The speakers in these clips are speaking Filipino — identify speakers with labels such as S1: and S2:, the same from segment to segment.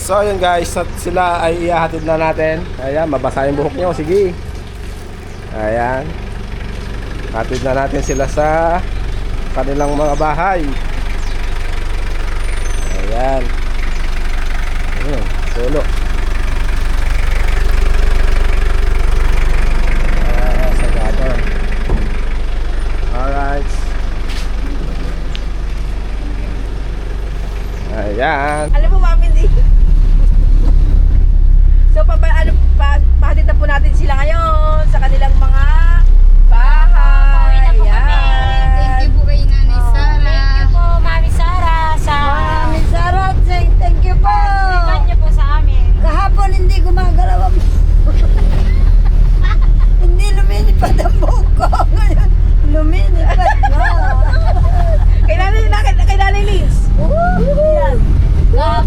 S1: So ayun guys, sila ay ihahatid na natin. Ayan, mabasa yung buhok nyo. Sige. Ayan. Hatid na natin sila sa kanilang mga bahay. Ayan. Ayun, solo. Sagada. Alright. Ayan.
S2: Alam mo, Mami, hindi. So, pahatid na po natin sila ngayon sa kanilang mga bahay.
S3: Pauwi na po kami.
S2: Ayan.
S4: Thank you po kay Nanay Sara.
S3: Thank you po, Mami Sara, sa
S5: Mami Sarah, thank you po.
S3: pagkakan niyo po sa amin.
S5: Kahapon hindi gumagalaw ang hindi lumilipad ang buhok ko. Ngayon, lumilipad na.
S2: Kay Nanay Liz.
S5: Yan.
S3: Kahapon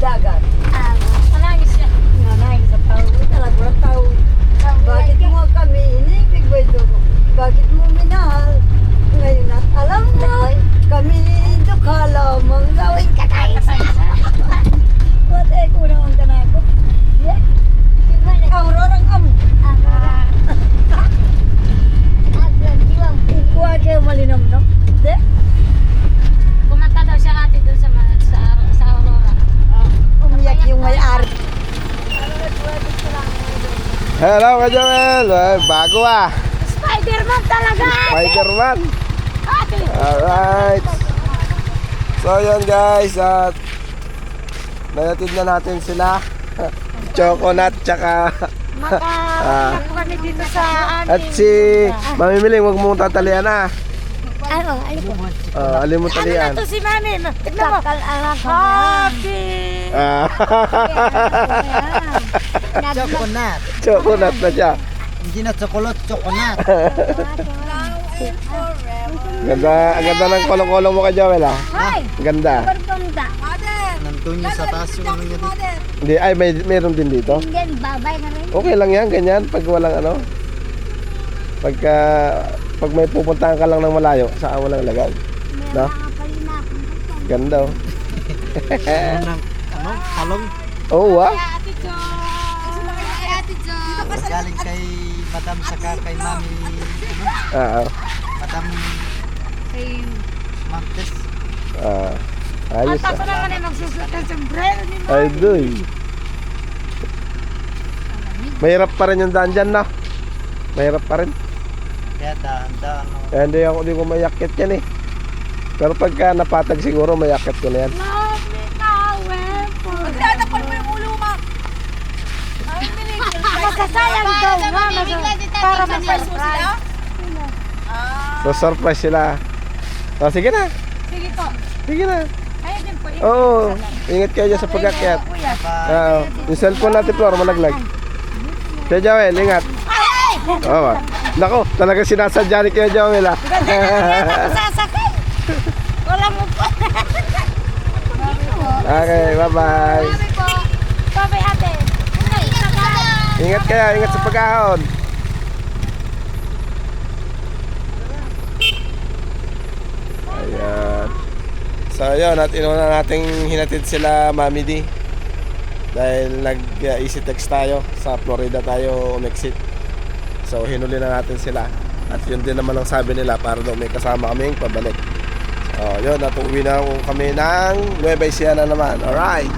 S5: dagat.
S3: Manangis siya.
S5: Nanay, sa tao, talaga tao. Bakit mo kami inibig ba ito? Bakit mo minahal? Ngayon at alam mo, kami dukha lamang gawin ka tayo sa What eh, kunang ang tanay ko? Yeah. Aurorang am. Kuha kayo malinamnam. De?
S3: Kumanta daw siya ate doon sa Aurora.
S5: Umiyak yung may-ari.
S1: Hello, Ka Joel. Ay, bago ah.
S3: Spider-Man talaga!
S1: Spider-Man.
S3: Ate!
S1: Alright. So, yun guys. At nayatid na natin sila. Choconut, tsaka...
S3: Maka kami dito sa amin.
S1: At si Mamimiling, huwag mong tatalian ah.
S3: Ano?
S1: Alin mo
S3: Ano
S1: talian.
S3: na to si Mami? Tignan mo. Happy!
S1: Ah.
S6: Chocolate.
S1: Choconut na siya.
S6: Hindi na chocolate, chocolate.
S1: Ganda, ang ganda ng kolong-kolong mo Ka Joel ah.
S3: Hi!
S1: Ganda.
S3: Pagpunta.
S6: Nandun niya sa taas yung ano niya dito.
S1: Hindi, ay mayroon din dito.
S3: Hindi, babay na rin.
S1: Okay lang yan, ganyan. Pag walang ano. Pag may pupuntahan ka lang ng malayo, saan mo lang lagay. No? Ganda oh.
S6: Ano ng, talong.
S1: Oo ah.
S3: Ate Jo!
S6: Galing kay Madam saka kay Mami.
S1: Ah,
S6: Madam Martes.
S1: ayos
S3: At ako
S1: ah.
S3: naman ay magsusuot ng sombrero ni Mami.
S1: Ay, doy. Mahirap pa rin yung daan dyan na. Mahirap pa rin.
S6: Kaya dahan-dahan.
S1: Kaya hindi ko mayakit yan eh. Pero pagka napatag siguro mayakit ko na yan.
S3: Love me now and
S2: Magdadapal mo yung ulo, ma. Ay, binigil.
S3: Masasayang daw nga. Para ma-surprise.
S1: So surprise sila. So sige na.
S3: Sige po.
S1: Sige na.
S3: Ayun din po.
S1: Oo. Ingat kayo dyan sa pag-akyat. Oo. Yung cellphone natin Flor, malaglag. Kaya Joel, ingat. Oo. Nako, talagang sinasadya ni Kaya Joel ah.
S3: Sasakay. Wala mo po.
S1: Okay, bye-bye.
S3: Babay ate.
S1: Ingat kayo, ingat sa pag-ahon. Ayan. So yun, at inuna nating hinatid sila Mami D. Dahil nag-easy text tayo. Sa Florida tayo umexit. So hinuli na natin sila. At yun din naman ang sabi nila para daw may kasama kaming pabalik. So yun, at uwi na kami ng Nueva Ecija na naman. Alright.